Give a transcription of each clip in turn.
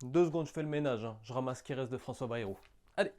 2 secondes, je fais le ménage, hein. Je ramasse ce qui reste de François Bayrou. Allez,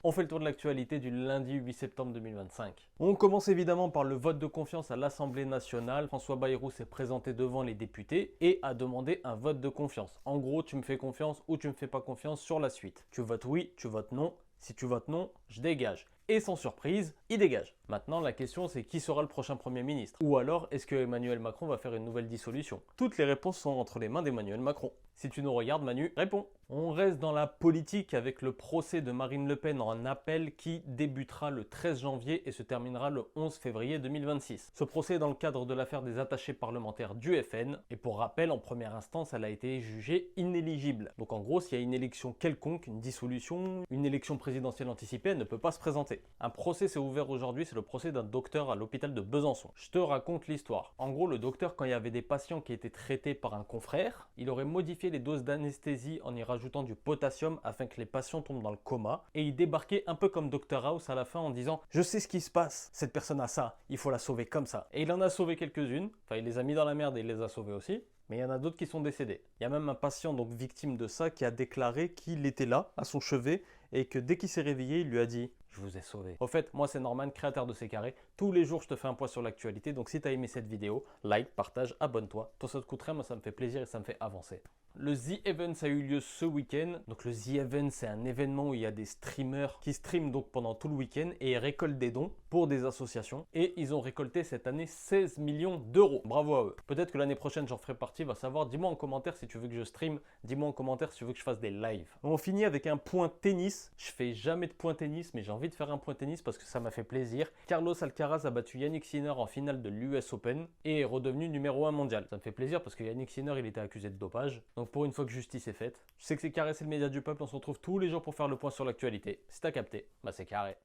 on fait le tour de l'actualité du lundi 8 septembre 2025. On commence évidemment par le vote de confiance à l'Assemblée nationale. François Bayrou s'est présenté devant les députés et a demandé un vote de confiance. En gros, tu me fais confiance ou tu me fais pas confiance sur la suite. Tu votes oui, tu votes non. Si tu votes non, je dégage. Et sans surprise, il dégage. Maintenant, la question c'est qui sera le prochain Premier ministre? Ou alors, est-ce que Emmanuel Macron va faire une nouvelle dissolution? Toutes les réponses sont entre les mains d'Emmanuel Macron. Si tu nous regardes, Manu, réponds. On reste dans la politique avec le procès de Marine Le Pen en appel qui débutera le 13 janvier et se terminera le 11 février 2026. Ce procès est dans le cadre de l'affaire des attachés parlementaires du FN. Et pour rappel, en première instance, elle a été jugée inéligible. Donc en gros, s'il y a une élection quelconque, une dissolution, une élection présidentielle anticipée, elle ne peut pas se présenter. Un procès s'est ouvert aujourd'hui, c'est le procès d'un docteur à l'hôpital de Besançon. Je te raconte l'histoire. En gros, le docteur, quand il y avait des patients qui étaient traités par un confrère, il aurait modifié les doses d'anesthésie en y rajoutant du potassium afin que les patients tombent dans le coma. Et il débarquait un peu comme Dr House à la fin en disant « Je sais ce qui se passe, cette personne a ça, il faut la sauver comme ça ». Et il en a sauvé quelques-unes, enfin il les a mis dans la merde et il les a sauvés aussi. Mais il y en a d'autres qui sont décédés. Il y a même un patient donc victime de ça qui a déclaré qu'il était là, à son chevet, et que dès qu'il s'est réveillé, il lui a dit « Je vous ai sauvé ». Au fait, moi c'est Norman, créateur de C'est Carré. Tous les jours, je te fais un point sur l'actualité. Donc si tu as aimé cette vidéo, like, partage, abonne-toi. Toi, ça te coûte rien, moi ça me fait plaisir et ça me fait avancer. Le The Events a eu lieu ce week-end. Donc le The Events, c'est un événement où il y a des streamers qui streament donc pendant tout le week-end et récoltent des dons pour des associations. Et ils ont récolté cette année 16 millions d'euros. Bravo à eux. Peut-être que l'année prochaine, j'en ferai partie. Va savoir. Dis-moi en commentaire si tu veux que je stream. Dis-moi en commentaire si tu veux que je fasse des lives. On finit avec un point tennis. Je fais jamais de point tennis, mais j'ai envie de faire un point tennis parce que ça m'a fait plaisir. Carlos Alcaraz a battu Yannick Sinner en finale de l'US Open et est redevenu numéro 1 mondial. Ça me fait plaisir parce que Yannick Sinner, il était accusé de dopage. Donc pour une fois que justice est faite, je sais que C'est Carré, c'est le média du peuple. On se retrouve tous les jours pour faire le point sur l'actualité. Si t'as capté, bah c'est carré.